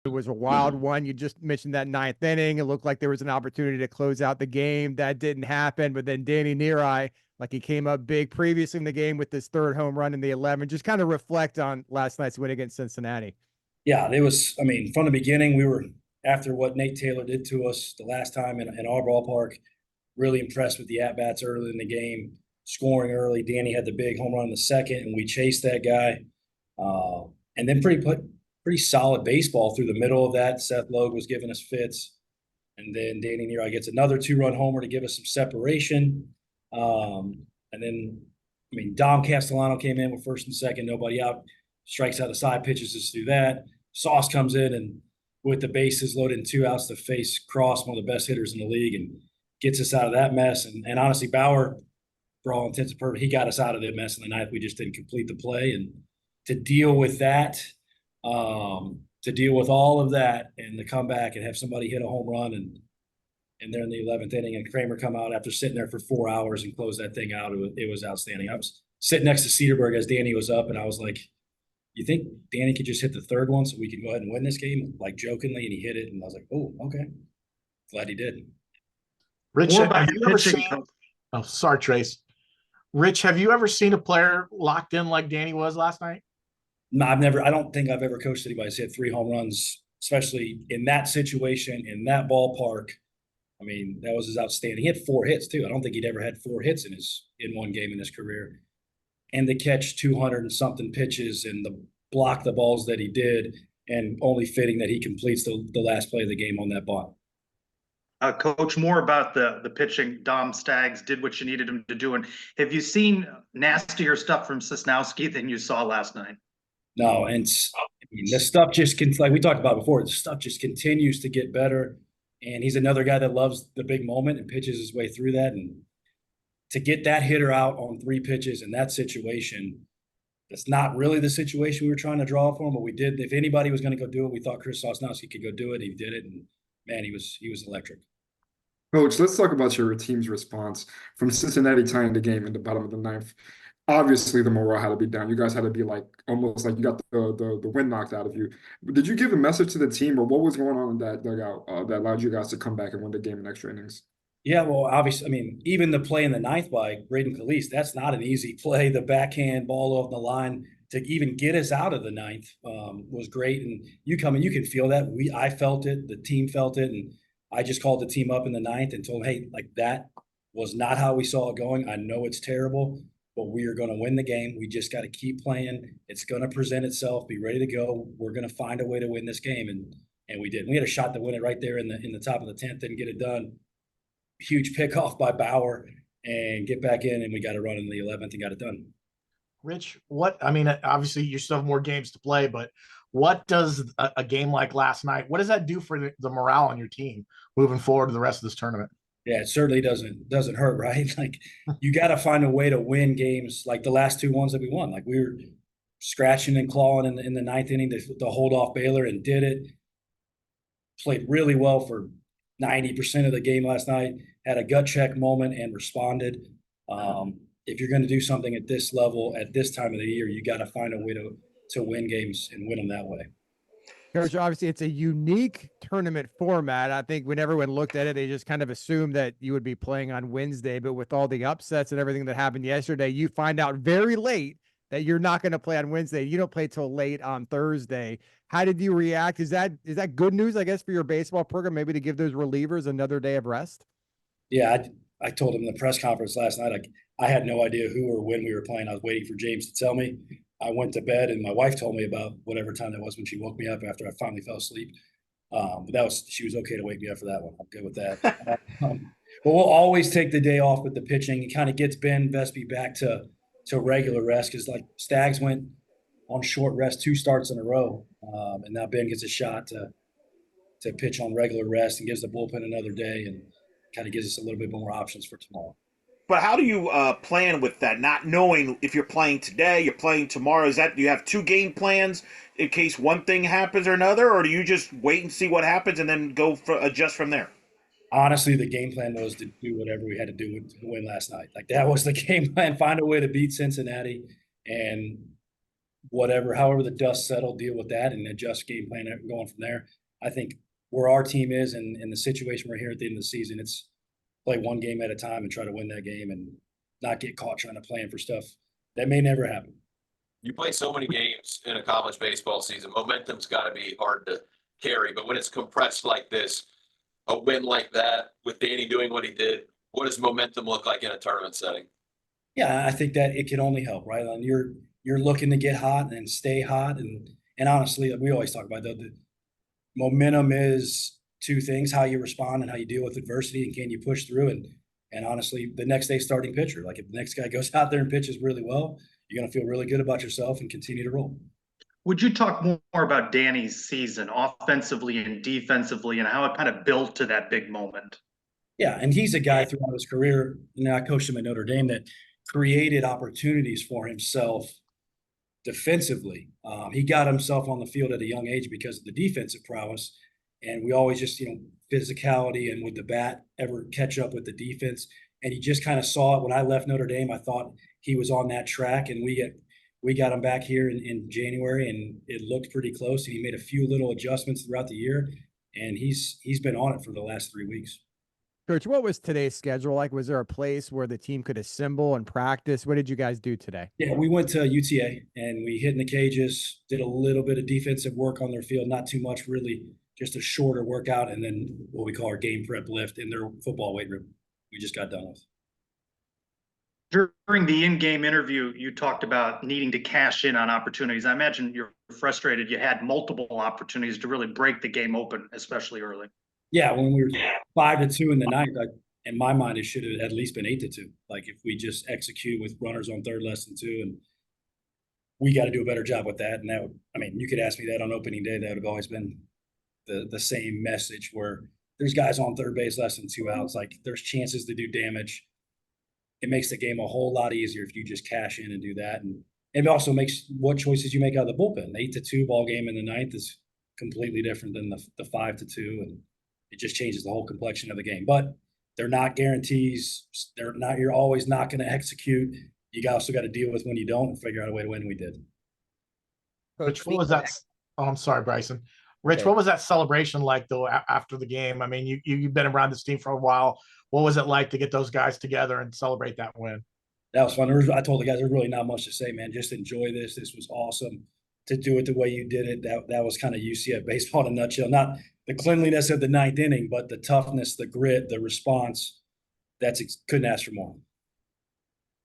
It was a wild one. You just mentioned that ninth inning. It looked like there was an opportunity to close out the game. That didn't happen. But then Danny Neary, like he came up big previously in the game with this third home run in the 11. Just kind of reflect on last night's win against Cincinnati. Yeah, it was. I mean, from the beginning, we were after what Nate Taylor did to us the last time in our ballpark. Really impressed with the at bats early in the game, scoring early. Danny had the big home run in the second, and we chased that guy. And then pretty solid baseball through the middle of that. Seth Logue was giving us fits, and then Danny Neary gets another 2-run homer to give us some separation. And then, I mean, Dom Castellano came in with first and second, nobody out, strikes out the side, pitches us through that. Sauce comes in and with the bases loaded and 2 outs to face Cross, one of the best hitters in the league, and gets us out of that mess. And honestly, Bauer, for all intents and purposes, he got us out of the mess in the ninth. We just didn't complete the play. And to deal with that, to deal with all of that and to come back and have somebody hit a home run and they're in the 11th inning and Kramer come out after sitting there for 4 hours and close that thing out, it was outstanding. I was sitting next to Cedarburg as Danny was up, and I was like, you think Danny could just hit the third one so we could go ahead and win this game? Like jokingly, and he hit it, and I was like, oh, okay. Glad he did. Rich, have you ever seen – oh, sorry, Trace. Rich, have you ever seen a player locked in like Danny was last night? No, I don't think I've ever coached anybody that's hit 3 home runs, especially in that situation, in that ballpark. I mean, that was his outstanding. He had 4 hits, too. I don't think he'd ever had 4 hits in one game in his career. And to catch 200 and something pitches and the block the balls that he did, and only fitting that he completes the last play of the game on that bunt. Coach, more about the pitching. Dom Staggs did what you needed him to do. And have you seen nastier stuff from Sosnowski than you saw last night? No, and I mean, this stuff just like we talked about before, the stuff just continues to get better. And he's another guy that loves the big moment and pitches his way through that. And to get that hitter out on 3 pitches in that situation, that's not really the situation we were trying to draw for him, but we did. If anybody was going to go do it, we thought Chris Sosnowski could go do it. He did it, and man, he was electric. Coach, let's talk about your team's response from Cincinnati tying the game in the bottom of the ninth. Obviously, the morale had to be down. You guys had to be like almost like you got the wind knocked out of you. But did you give a message to the team, or what was going on in that dugout that allowed you guys to come back and win the game in extra innings? Yeah, well, obviously, I mean, even the play in the ninth by Braden Calise, that's not an easy play. The backhand ball off the line to even get us out of the ninth was great. And you come and you can feel that. I felt it, the team felt it, and I just called the team up in the ninth and told them, hey, like that was not how we saw it going. I know it's terrible, but we are going to win the game. We just got to keep playing. It's going to present itself. Be ready to go. We're going to find a way to win this game, and we did. We had a shot to win it right there in the top of the 10th. Didn't get it done. Huge pickoff by Bauer and get back in, and we got a run in the 11th and got it done. Rich, I mean, obviously you still have more games to play, but what does a game like last night, what does that do for the morale on your team moving forward to the rest of this tournament? Yeah, it certainly doesn't hurt, right? Like you got to find a way to win games like the last 2 ones that we won. Like we were scratching and clawing in the ninth inning to hold off Baylor and did it. Played really well for 90% of the game last night. Had a gut check moment and responded. If you're going to do something at this level at this time of the year, you got to find a way to win games and win them that way. Coach, obviously it's a unique tournament format. I think when everyone looked at it, they just kind of assumed that you would be playing on Wednesday, but with all the upsets and everything that happened yesterday, you find out very late that you're not going to play on Wednesday. You don't play till late on Thursday. How did you react? Is that good news, I guess, for your baseball program, maybe to give those relievers another day of rest? Yeah, I told him in the press conference last night, I had no idea who or when we were playing. I was waiting for James to tell me. I went to bed, and my wife told me about whatever time that was when she woke me up after I finally fell asleep. But she was okay to wake me up for that one. I'm good with that. But we'll always take the day off with the pitching. It kind of gets Ben Vespi back to regular rest because like Staggs went on short rest 2 starts in a row, and now Ben gets a shot to pitch on regular rest and gives the bullpen another day and kind of gives us a little bit more options for tomorrow. But how do you plan with that? Not knowing if you're playing today, you're playing tomorrow. Do you have 2 game plans in case one thing happens or another, or do you just wait and see what happens and then adjust from there? Honestly, the game plan was to do whatever we had to do to win last night. Like that was the game plan. Find a way to beat Cincinnati, and whatever, however the dust settled, deal with that and adjust game plan going from there. I think where our team is and the situation we're here at the end of the season, it's play one game at a time and try to win that game and not get caught trying to plan for stuff that may never happen. You play so many games in a college baseball season. Momentum's got to be hard to carry, but when it's compressed like this, a win like that with Danny doing what he did, what does momentum look like in a tournament setting? Yeah, I think that it can only help, right? And you're looking to get hot and stay hot, and honestly, we always talk about the momentum is two things: how you respond and how you deal with adversity, and can you push through. And honestly, the next day starting pitcher, like if the next guy goes out there and pitches really well, you're going to feel really good about yourself and continue to roll. Would you talk more about Danny's season offensively and defensively and how it kind of built to that big moment? Yeah, and he's a guy throughout his career, and I coached him at Notre Dame, that created opportunities for himself defensively. He got himself on the field at a young age because of the defensive prowess, and we always just, physicality and would the bat ever catch up with the defense? And he just kind of saw it. When I left Notre Dame, I thought he was on that track, and we got him back here in January, and it looked pretty close. And he made a few little adjustments throughout the year, and he's been on it for the last 3 weeks. Coach, what was today's schedule like? Was there a place where the team could assemble and practice? What did you guys do today? Yeah, we went to UTA and we hit in the cages, did a little bit of defensive work on their field, not too much really, just a shorter workout, and then what we call our game prep lift in their football weight room. We just got done with. During the in-game interview, you talked about needing to cash in on opportunities. I imagine you're frustrated. You had multiple opportunities to really break the game open, especially early. Yeah, when we were 5-2 in the ninth, in my mind, it should have at least been 8-2. Like if we just execute with runners on third, less than 2, and we got to do a better job with that. And that would, you could ask me that on opening day. That would have always been the same message, where there's guys on third base, less than 2 outs. Like there's chances to do damage. It makes the game a whole lot easier if you just cash in and do that. And it also makes what choices you make out of the bullpen. 8-2 ball game in the ninth is completely different than the 5-2, and it just changes the whole complexion of the game. But they're not guarantees. They're not. You're always not going to execute. You also got to deal with when you don't and figure out a way to win. We did. Rich, what was that? Oh, I'm sorry, Bryson. Rich, what was that celebration like though after the game? I mean, you've been around this team for a while. What was it like to get those guys together and celebrate that win? That was fun. I told the guys there's really not much to say, man. Just enjoy this. This was awesome to do it the way you did it. That was kind of UCF baseball in a nutshell. Not the cleanliness of the ninth inning, but the toughness, the grit, the response. Couldn't ask for more.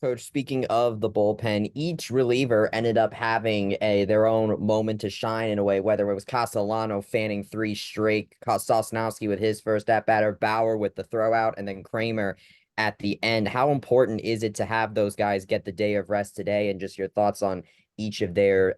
Coach, speaking of the bullpen, each reliever ended up having their own moment to shine in a way, whether it was Castellano fanning 3 straight, Sosnowski with his first at-batter, Bauer with the throwout, and then Kramer at the end. How important is it to have those guys get the day of rest today, and just your thoughts on each of their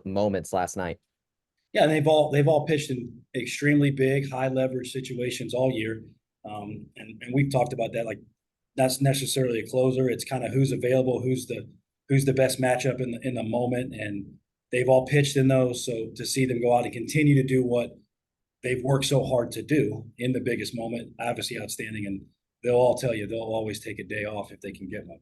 moments last night? Yeah, and they've all pitched in extremely big, high leverage situations all year, and we've talked about that. Like, that's necessarily a closer. It's kind of who's available, who's the best matchup in the moment, and they've all pitched in those. So to see them go out and continue to do what they've worked so hard to do in the biggest moment, obviously outstanding. And they'll all tell you they'll always take a day off if they can get one.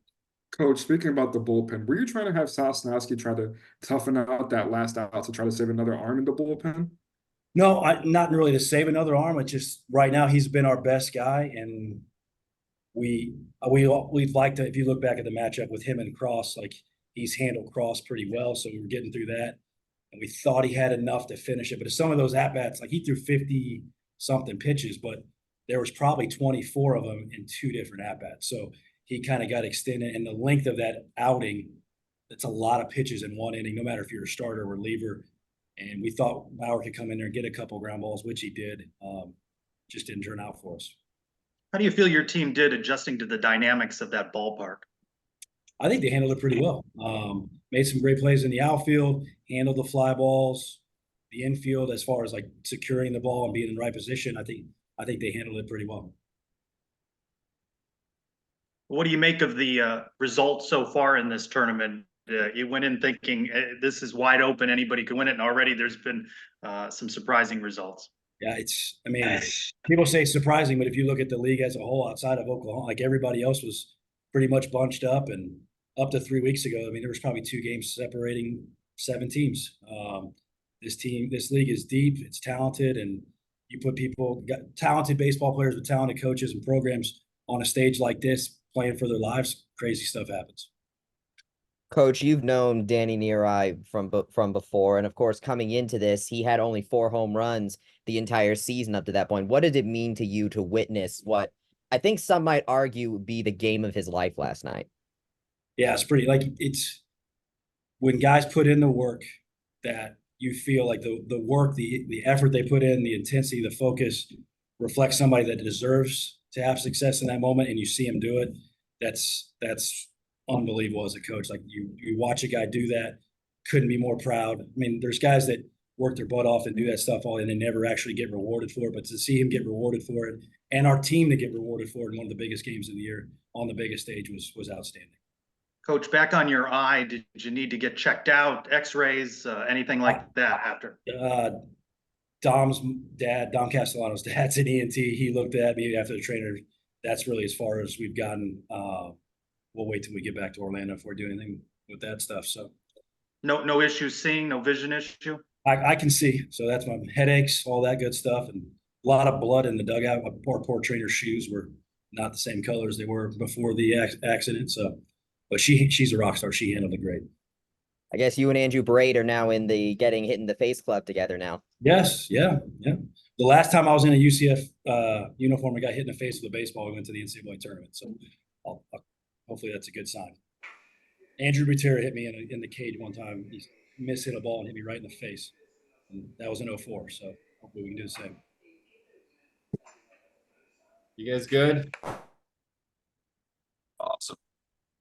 Coach, speaking about the bullpen, were you trying to have Sosnowski try to toughen out that last out to try to save another arm in the bullpen? No, not really to save another arm. It's just right now he's been our best guy, and we'd like to. If you look back at the matchup with him and Cross, like he's handled Cross pretty well, so we were getting through that, and we thought he had enough to finish it. But some of those at bats, like he threw 50 something pitches, but there was probably 24 of them in 2 different at bats. So he kind of got extended, and the length of that outing, that's a lot of pitches in one inning, no matter if you're a starter or reliever. And we thought Bauer could come in there and get a couple ground balls, which he did. Just didn't turn out for us. How do you feel your team did adjusting to the dynamics of that ballpark? I think they handled it pretty well. Made some great plays in the outfield, handled the fly balls, the infield, as far as like securing the ball and being in the right position. I think they handled it pretty well. What do you make of the results so far in this tournament? You went in thinking this is wide open, anybody can win it, and already there's been some surprising results. Yeah, people say surprising, but if you look at the league as a whole outside of Oklahoma, like everybody else was pretty much bunched up, and up to 3 weeks ago, there was probably 2 games separating 7 teams. This league is deep. It's talented, and you put got talented baseball players with talented coaches and programs on a stage like this, playing for their lives. Crazy stuff happens. Coach, you've known Danny Neary from before, and of course, coming into this, he had only 4 home runs the entire season up to that point. What did it mean to you to witness what I think some might argue would be the game of his life last night? Yeah, it's pretty it's when guys put in the work that you feel like the work, the effort they put in, the intensity, the focus reflects somebody that deserves to have success in that moment, and you see him do it. That's unbelievable as a coach. Like you watch a guy do that, couldn't be more proud. I mean, there's guys that work their butt off and do that stuff all, and they never actually get rewarded for it. But to see him get rewarded for it, and our team to get rewarded for it in one of the biggest games of the year on the biggest stage was outstanding. Coach, back on your eye, did you need to get checked out, x-rays, anything like that after? Dom's dad, Dom Castellano's dad's an ENT. He looked at me after the trainer. That's really as far as we've gotten. We'll wait till we get back to Orlando if we're doing anything with that stuff. So no issues seeing, no vision issue? I can see. So that's my headaches, all that good stuff, and a lot of blood in the dugout. My poor trainer's shoes were not the same colors they were before the accident. So, but she's a rock star. She handled it great. I guess you and Andrew Braid are now in the getting hit in the face club together now. Yes, yeah. The last time I was in a UCF uniform, I got hit in the face with a baseball. We went to the NCAA tournament. So hopefully that's a good sign. Andrew Butera hit me in the cage one time. He hit a ball and hit me right in the face. And that was in 04. So hopefully we can do the same. You guys good?